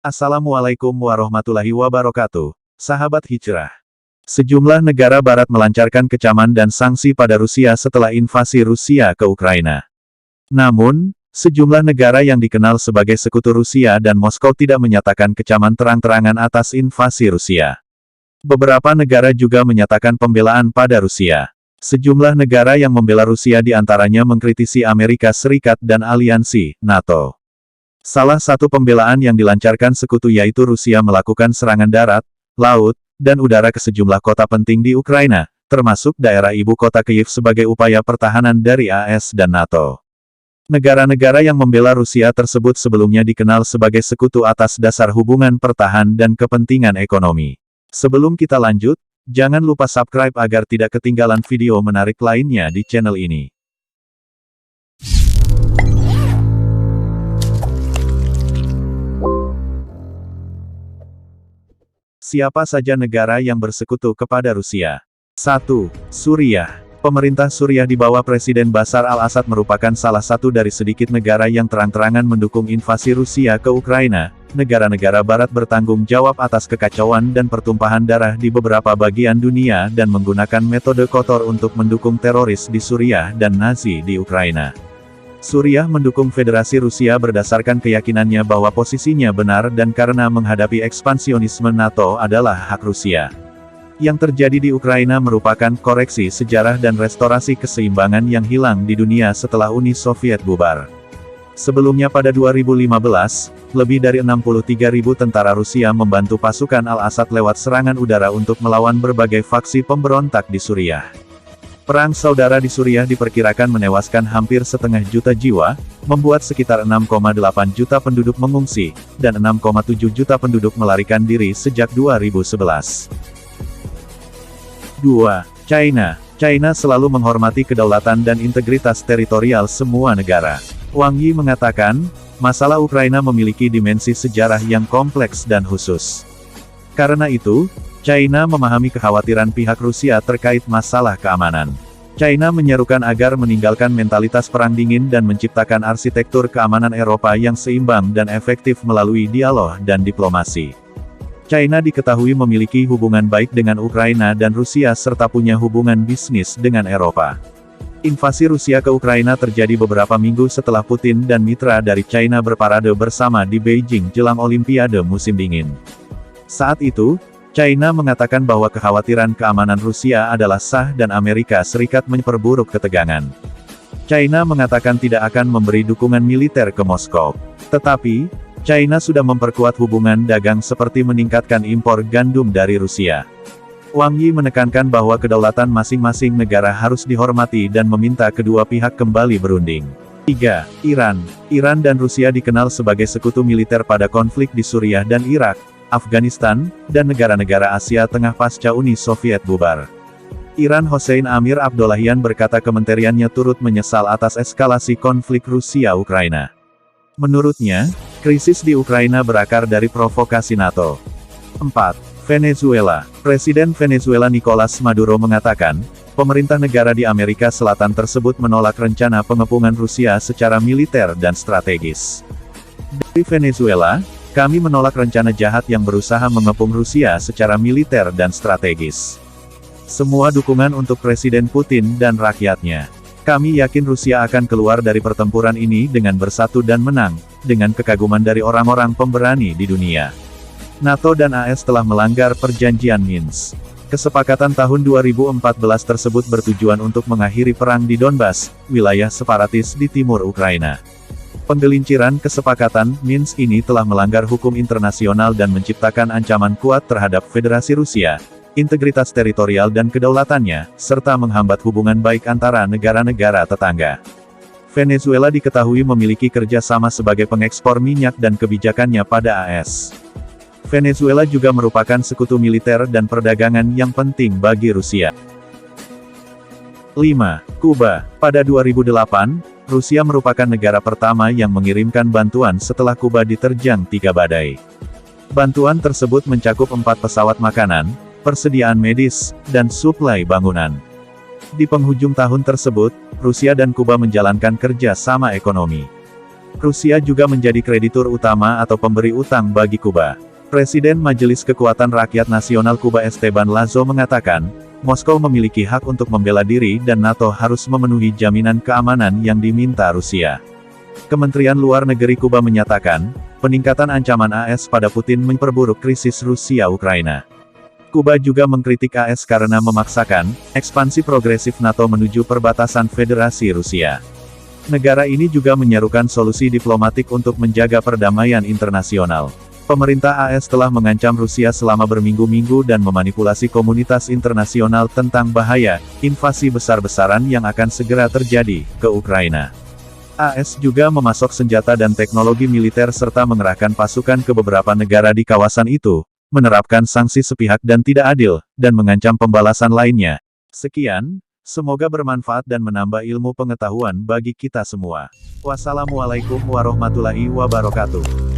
Assalamualaikum warahmatullahi wabarakatuh, sahabat hijrah. Sejumlah negara barat melancarkan kecaman dan sanksi pada Rusia setelah invasi Rusia ke Ukraina. Namun, sejumlah negara yang dikenal sebagai sekutu Rusia dan Moskow tidak menyatakan kecaman terang-terangan atas invasi Rusia. Beberapa negara juga menyatakan pembelaan pada Rusia. Sejumlah negara yang membela Rusia diantaranya mengkritisi Amerika Serikat dan aliansi NATO. Salah satu pembelaan yang dilancarkan sekutu yaitu Rusia melakukan serangan darat, laut, dan udara ke sejumlah kota penting di Ukraina, termasuk daerah ibu kota Kyiv sebagai upaya pertahanan dari AS dan NATO. Negara-negara yang membela Rusia tersebut sebelumnya dikenal sebagai sekutu atas dasar hubungan pertahanan dan kepentingan ekonomi. Sebelum kita lanjut, jangan lupa subscribe agar tidak ketinggalan video menarik lainnya di channel ini. Siapa saja negara yang bersekutu kepada Rusia? 1. Suriah. Pemerintah Suriah di bawah Presiden Bashar al-Assad merupakan salah satu dari sedikit negara yang terang-terangan mendukung invasi Rusia ke Ukraina. Negara-negara barat bertanggung jawab atas kekacauan dan pertumpahan darah di beberapa bagian dunia dan menggunakan metode kotor untuk mendukung teroris di Suriah dan Nazi di Ukraina. Suriah mendukung Federasi Rusia berdasarkan keyakinannya bahwa posisinya benar dan karena menghadapi ekspansionisme NATO adalah hak Rusia. Yang terjadi di Ukraina merupakan koreksi sejarah dan restorasi keseimbangan yang hilang di dunia setelah Uni Soviet bubar. Sebelumnya pada 2015, lebih dari 63.000 tentara Rusia membantu pasukan Al-Assad lewat serangan udara untuk melawan berbagai faksi pemberontak di Suriah. Perang saudara di Suriah diperkirakan menewaskan hampir 500.000 jiwa, membuat sekitar 6,8 juta penduduk mengungsi, dan 6,7 juta penduduk melarikan diri sejak 2011. 2. China. China selalu menghormati kedaulatan dan integritas teritorial semua negara. Wang Yi mengatakan, masalah Ukraina memiliki dimensi sejarah yang kompleks dan khusus. Karena itu, China memahami kekhawatiran pihak Rusia terkait masalah keamanan. China menyerukan agar meninggalkan mentalitas perang dingin dan menciptakan arsitektur keamanan Eropa yang seimbang dan efektif melalui dialog dan diplomasi. China diketahui memiliki hubungan baik dengan Ukraina dan Rusia serta punya hubungan bisnis dengan Eropa. Invasi Rusia ke Ukraina terjadi beberapa minggu setelah Putin dan mitra dari China berparade bersama di Beijing jelang Olimpiade musim dingin. Saat itu, China mengatakan bahwa kekhawatiran keamanan Rusia adalah sah dan Amerika Serikat memperburuk ketegangan. China mengatakan tidak akan memberi dukungan militer ke Moskow. Tetapi, China sudah memperkuat hubungan dagang seperti meningkatkan impor gandum dari Rusia. Wang Yi menekankan bahwa kedaulatan masing-masing negara harus dihormati dan meminta kedua pihak kembali berunding. 3. Iran. Iran dan Rusia dikenal sebagai sekutu militer pada konflik di Suriah dan Irak, Afghanistan, dan negara-negara Asia Tengah pasca Uni Soviet bubar. Iran Hossein Amir Abdollahian berkata kementeriannya turut menyesal atas eskalasi konflik Rusia-Ukraina. Menurutnya, krisis di Ukraina berakar dari provokasi NATO. 4. Venezuela. Presiden Venezuela Nicolas Maduro mengatakan, pemerintah negara di Amerika Selatan tersebut menolak rencana pengepungan Rusia secara militer dan strategis. Dari Venezuela, kami menolak rencana jahat yang berusaha mengepung Rusia secara militer dan strategis. Semua dukungan untuk Presiden Putin dan rakyatnya. Kami yakin Rusia akan keluar dari pertempuran ini dengan bersatu dan menang, dengan kekaguman dari orang-orang pemberani di dunia. NATO dan AS telah melanggar perjanjian Minsk. Kesepakatan tahun 2014 tersebut bertujuan untuk mengakhiri perang di Donbas, wilayah separatis di timur Ukraina. Penggelinciran kesepakatan Minsk ini telah melanggar hukum internasional dan menciptakan ancaman kuat terhadap Federasi Rusia, integritas teritorial dan kedaulatannya, serta menghambat hubungan baik antara negara-negara tetangga. Venezuela diketahui memiliki kerjasama sebagai pengekspor minyak dan kebijakannya pada AS. Venezuela juga merupakan sekutu militer dan perdagangan yang penting bagi Rusia. 5. Kuba. Pada 2008, Rusia merupakan negara pertama yang mengirimkan bantuan setelah Kuba diterjang 3 badai. Bantuan tersebut mencakup 4 pesawat makanan, persediaan medis, dan suplai bangunan. Di penghujung tahun tersebut, Rusia dan Kuba menjalankan kerja sama ekonomi. Rusia juga menjadi kreditur utama atau pemberi utang bagi Kuba. Presiden Majelis Kekuatan Rakyat Nasional Kuba Esteban Lazo mengatakan, Moskow memiliki hak untuk membela diri dan NATO harus memenuhi jaminan keamanan yang diminta Rusia. Kementerian Luar Negeri Kuba menyatakan, peningkatan ancaman AS pada Putin memperburuk krisis Rusia-Ukraina. Kuba juga mengkritik AS karena memaksakan ekspansi progresif NATO menuju perbatasan Federasi Rusia. Negara ini juga menyerukan solusi diplomatik untuk menjaga perdamaian internasional. Pemerintah AS telah mengancam Rusia selama berminggu-minggu dan memanipulasi komunitas internasional tentang bahaya invasi besar-besaran yang akan segera terjadi ke Ukraina. AS juga memasok senjata dan teknologi militer serta mengerahkan pasukan ke beberapa negara di kawasan itu, menerapkan sanksi sepihak dan tidak adil, dan mengancam pembalasan lainnya. Sekian. Semoga bermanfaat dan menambah ilmu pengetahuan bagi kita semua. Wassalamualaikum warahmatullahi wabarakatuh.